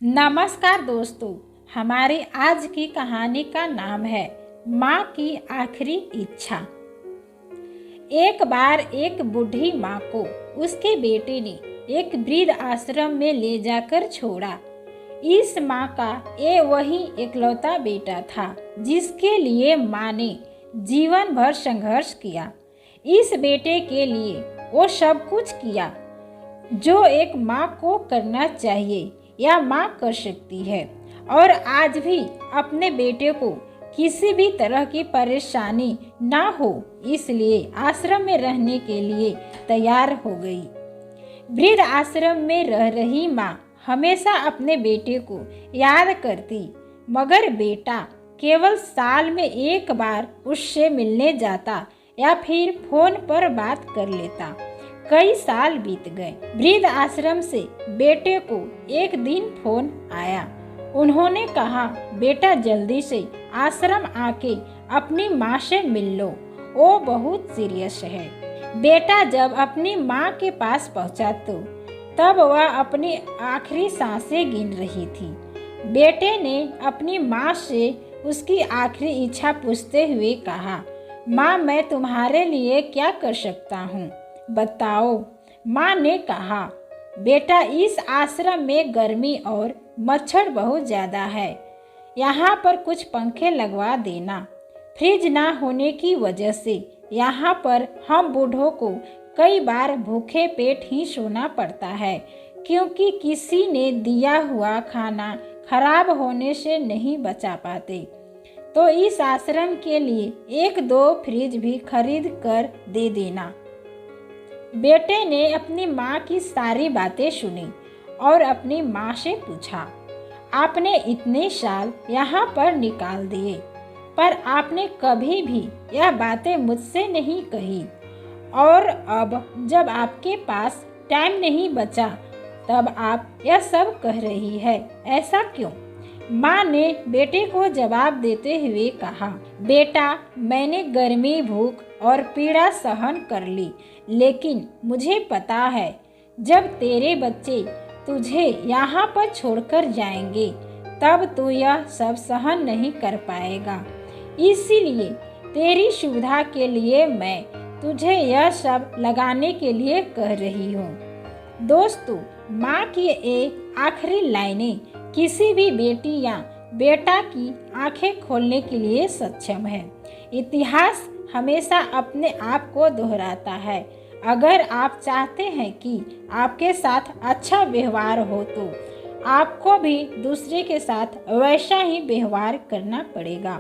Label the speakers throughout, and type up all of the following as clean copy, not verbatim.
Speaker 1: नमस्कार दोस्तों, हमारी आज की कहानी का नाम है माँ की आखिरी इच्छा। एक बार एक बूढ़ी माँ को उसके बेटे ने एक वृद्ध आश्रम में ले जाकर छोड़ा। इस माँ का ये वही इकलौता बेटा था जिसके लिए माँ ने जीवन भर संघर्ष किया। इस बेटे के लिए वो सब कुछ किया जो एक माँ को करना चाहिए या माँ कर सकती है, और आज भी अपने बेटे को किसी भी तरह की परेशानी ना हो इसलिए आश्रम में रहने के लिए तैयार हो गई। वृद्ध आश्रम में रह रही माँ हमेशा अपने बेटे को याद करती, मगर बेटा केवल साल में एक बार उससे मिलने जाता या फिर फोन पर बात कर लेता। कई साल बीत गए। वृद्ध आश्रम से बेटे को एक दिन फोन आया। उन्होंने कहा, बेटा जल्दी से आश्रम आके अपनी माँ से मिल लो, वो बहुत सीरियस है। बेटा जब अपनी माँ के पास पहुँचा तो तब वह अपनी आखिरी सांसें गिन रही थी। बेटे ने अपनी माँ से उसकी आखिरी इच्छा पूछते हुए कहा, माँ मैं तुम्हारे लिए क्या कर सकता हूँ, बताओ। माँ ने कहा, बेटा इस आश्रम में गर्मी और मच्छर बहुत ज़्यादा है, यहाँ पर कुछ पंखे लगवा देना। फ्रिज ना होने की वजह से यहाँ पर हम बूढ़ों को कई बार भूखे पेट ही सोना पड़ता है, क्योंकि किसी ने दिया हुआ खाना खराब होने से नहीं बचा पाते। तो इस आश्रम के लिए 1-2 फ्रिज भी खरीद कर दे देना। बेटे ने अपनी माँ की सारी बातें सुनी और अपनी माँ से पूछा, आपने इतने साल यहाँ पर निकाल दिए, पर आपने कभी भी यह बातें मुझसे नहीं कही, और अब जब आपके पास टाइम नहीं बचा तब आप यह सब कह रही है, ऐसा क्यों? माँ ने बेटे को जवाब देते हुए कहा, बेटा मैंने गर्मी, भूख और पीड़ा सहन कर ली, लेकिन मुझे पता है जब तेरे बच्चे तुझे यहाँ पर छोड़कर जाएंगे तब तू यह सब सहन नहीं कर पाएगा। इसीलिए तेरी सुविधा के लिए मैं तुझे यह सब लगाने के लिए कह रही हूँ। दोस्तों, माँ की ये आखिरी लाइनें किसी भी बेटी या बेटा की आंखें खोलने के लिए सक्षम है। इतिहास हमेशा अपने आप को दोहराता है। अगर आप चाहते हैं कि आपके साथ अच्छा व्यवहार हो तो आपको भी दूसरे के साथ वैसा ही व्यवहार करना पड़ेगा।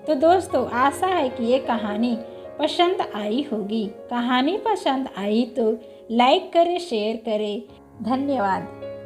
Speaker 1: तो दोस्तों, आशा है कि ये कहानी पसंद आई होगी। कहानी पसंद आई तो लाइक करें, शेयर करें। धन्यवाद।